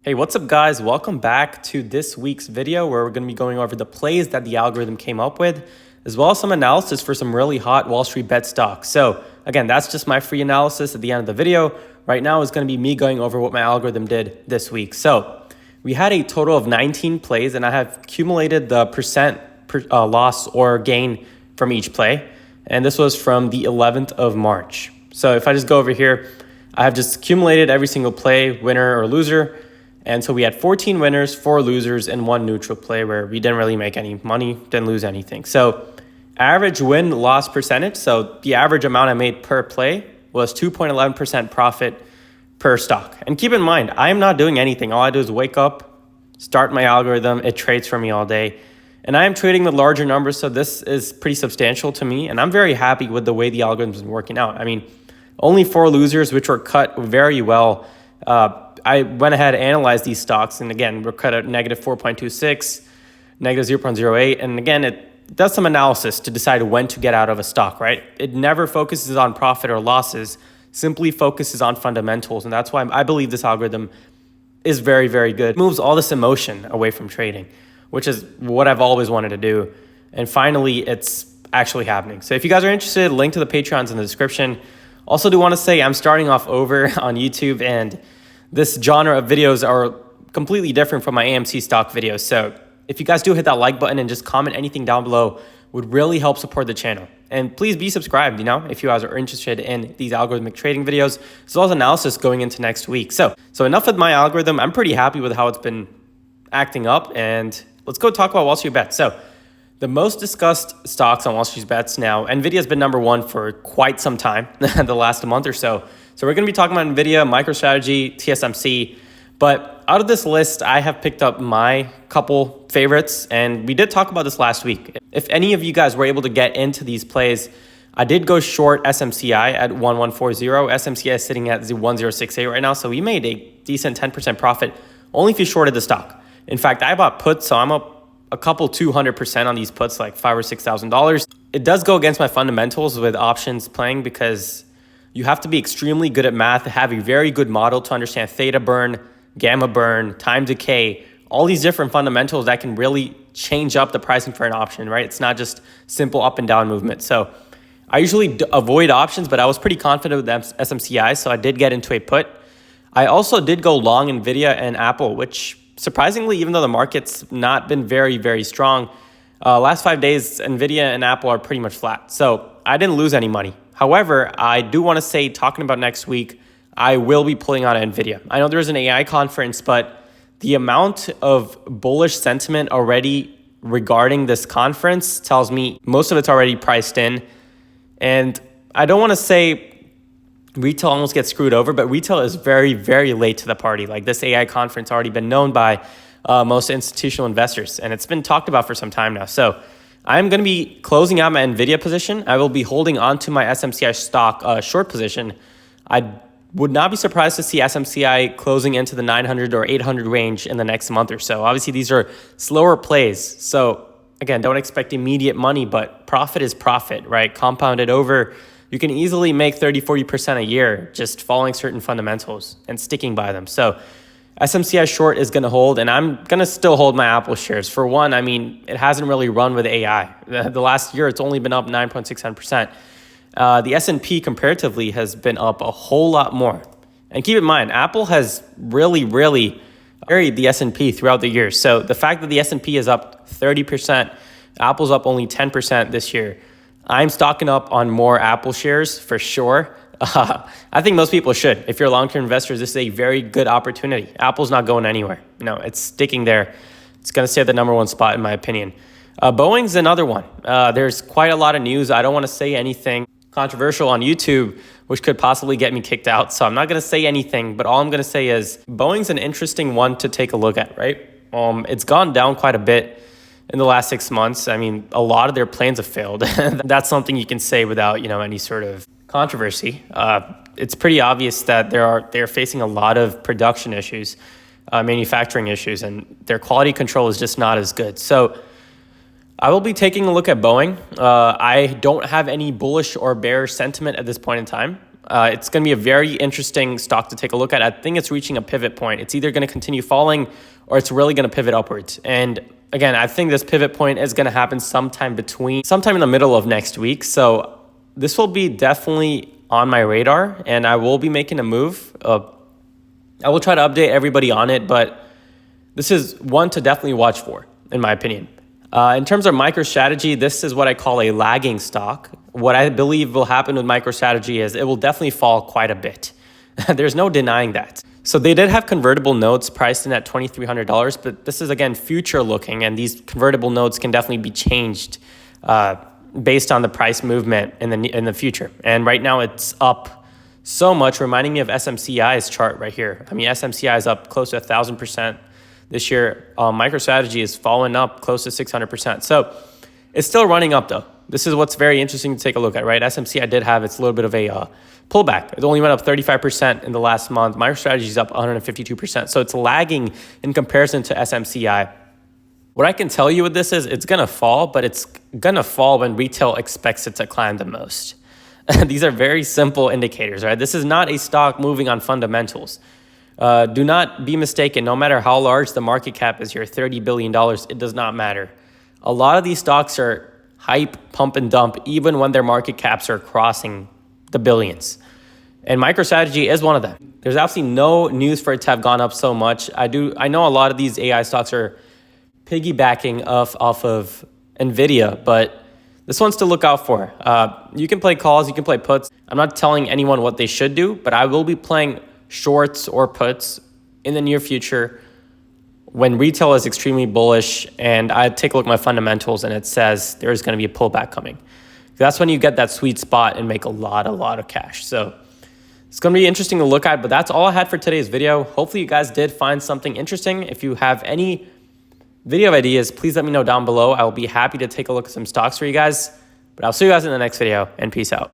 Hey, what's up guys? Welcome back to this week's video where we're going to be going over the plays that the algorithm came up with, as well as some analysis for some really hot Wall Street bet stocks. So again, that's just my free analysis at the end of the video. Right now is going to be me going over what my algorithm did this week. So we had a total of 19 plays and I have accumulated the percent loss or gain from each play. And this was from the 11th of March. So if I just go over here, I have just accumulated every single play, winner or loser. And so we had 14 winners, 4 losers, and 1 neutral play where we didn't really make any money, didn't lose anything. So average win-loss percentage, so the average amount I made per play was 2.11% profit per stock. And keep in mind, I am not doing anything. All I do is wake up, start my algorithm, it trades for me all day. And I am trading the larger numbers, so this is pretty substantial to me. And I'm very happy with the way the algorithm's been working out. I mean, only 4 losers, which were cut very well. I went ahead and analyzed these stocks, and again, we're cut at negative 4.26, negative 0.08, and again, it does some analysis to decide when to get out of a stock, right? It never focuses on profit or losses, simply focuses on fundamentals, and that's why I believe this algorithm is very, very good. It moves all this emotion away from trading, which is what I've always wanted to do, and finally, it's actually happening. So if you guys are interested, link to the Patreon's in the description. Also do want to say I'm starting off over on YouTube, and this genre of videos are completely different from my AMC stock videos. So if you guys do hit that like button and just comment anything down below, would really help support the channel. And please be subscribed, if you guys are interested in these algorithmic trading videos, as well as analysis going into next week. So enough with my algorithm. I'm pretty happy with how it's been acting up, and let's go talk about Wall Street bets. So the most discussed stocks on Wall Street bets now, NVIDIA's been number 1 for quite some time, the last month or so. So we're going to be talking about NVIDIA, MicroStrategy, TSMC. But out of this list, I have picked up my couple favorites, and we did talk about this last week. If any of you guys were able to get into these plays, I did go short SMCI at 1140. SMCI is sitting at 1068 right now, so we made a decent 10% profit only if you shorted the stock. In fact, I bought puts, so I'm up a couple 200% on these puts, like $5,000 or $6,000. It does go against my fundamentals with options playing because you have to be extremely good at math, have a very good model to understand theta burn, gamma burn, time decay, all these different fundamentals that can really change up the pricing for an option, right? It's not just simple up and down movement. So I usually avoid options, but I was pretty confident with SMCI, so I did get into a put. I also did go long NVIDIA and Apple, which surprisingly, even though the market's not been very, very strong, last 5 days, NVIDIA and Apple are pretty much flat. So I didn't lose any money. However, I do want to say, talking about next week, I will be pulling out NVIDIA. I know there's an AI conference, but the amount of bullish sentiment already regarding this conference tells me most of it's already priced in. And I don't want to say retail almost gets screwed over, but retail is very, very late to the party. Like this AI conference already been known by most institutional investors, and it's been talked about for some time now. So I'm going to be closing out my NVIDIA position. I will be holding on to my SMCI stock short position. I would not be surprised to see SMCI closing into the 900 or 800 range in the next month or so. Obviously, these are slower plays. So again, don't expect immediate money, but profit is profit, right? Compounded over, you can easily make 30-40% a year just following certain fundamentals and sticking by them. So SMCI short is going to hold, and I'm going to still hold my Apple shares. For one, I mean, it hasn't really run with AI. The last year, it's only been up 9.67%. The S&P comparatively has been up a whole lot more. And keep in mind, Apple has really, really carried the S&P throughout the years. So the fact that the S&P is up 30%, Apple's up only 10% this year. I'm stocking up on more Apple shares for sure. I think most people should. If you're long-term investors, this is a very good opportunity. Apple's not going anywhere. It's sticking there. It's going to stay at the number 1 spot, in my opinion. Boeing's another one. There's quite a lot of news. I don't want to say anything controversial on YouTube, which could possibly get me kicked out. So I'm not going to say anything, but all I'm going to say is Boeing's an interesting one to take a look at, right? It's gone down quite a bit in the last 6 months. I mean, a lot of their planes have failed. That's something you can say without, any sort of controversy. It's pretty obvious that they're facing a lot of production issues, manufacturing issues, and their quality control is just not as good. So I will be taking a look at Boeing. I don't have any bullish or bearish sentiment at this point in time. It's going to be a very interesting stock to take a look at. I think it's reaching a pivot point. It's either going to continue falling or it's really going to pivot upwards. And again, I think this pivot point is going to happen sometime in the middle of next week. So this will be definitely on my radar, and I will be making a move. I will try to update everybody on it, but this is one to definitely watch for, in my opinion. In terms of MicroStrategy, this is what I call a lagging stock. What I believe will happen with MicroStrategy is it will definitely fall quite a bit. There's no denying that. So they did have convertible notes priced in at $2,300, but this is, again, future looking, and these convertible notes can definitely be changed based on the price movement in the future. And right now it's up so much, reminding me of SMCI's chart right here. I mean, SMCI is up close to 1,000% this year. MicroStrategy is falling up close to 600%. So it's still running up though. This is what's very interesting to take a look at, right? SMCI did have its little bit of a pullback. It only went up 35% in the last month. MicroStrategy is up 152%. So it's lagging in comparison to SMCI. What I can tell you with this is it's going to fall, but it's going to fall when retail expects it to climb the most. These are very simple indicators, right? This is not a stock moving on fundamentals. Do not be mistaken. No matter how large the market cap is here, $30 billion, it does not matter. A lot of these stocks are hype, pump and dump, even when their market caps are crossing the billions. And MicroStrategy is one of them. There's absolutely no news for it to have gone up so much. I know a lot of these AI stocks are piggybacking off of NVIDIA, but this one's to look out for. You can play calls, you can play puts. I'm not telling anyone what they should do, but I will be playing shorts or puts in the near future when retail is extremely bullish and I take a look at my fundamentals and it says there's going to be a pullback coming. That's when you get that sweet spot and make a lot of cash. So it's going to be interesting to look at, but that's all I had for today's video. Hopefully you guys did find something interesting. If you have any video ideas, please let me know down below. I will be happy to take a look at some stocks for you guys, but I'll see you guys in the next video, and peace out.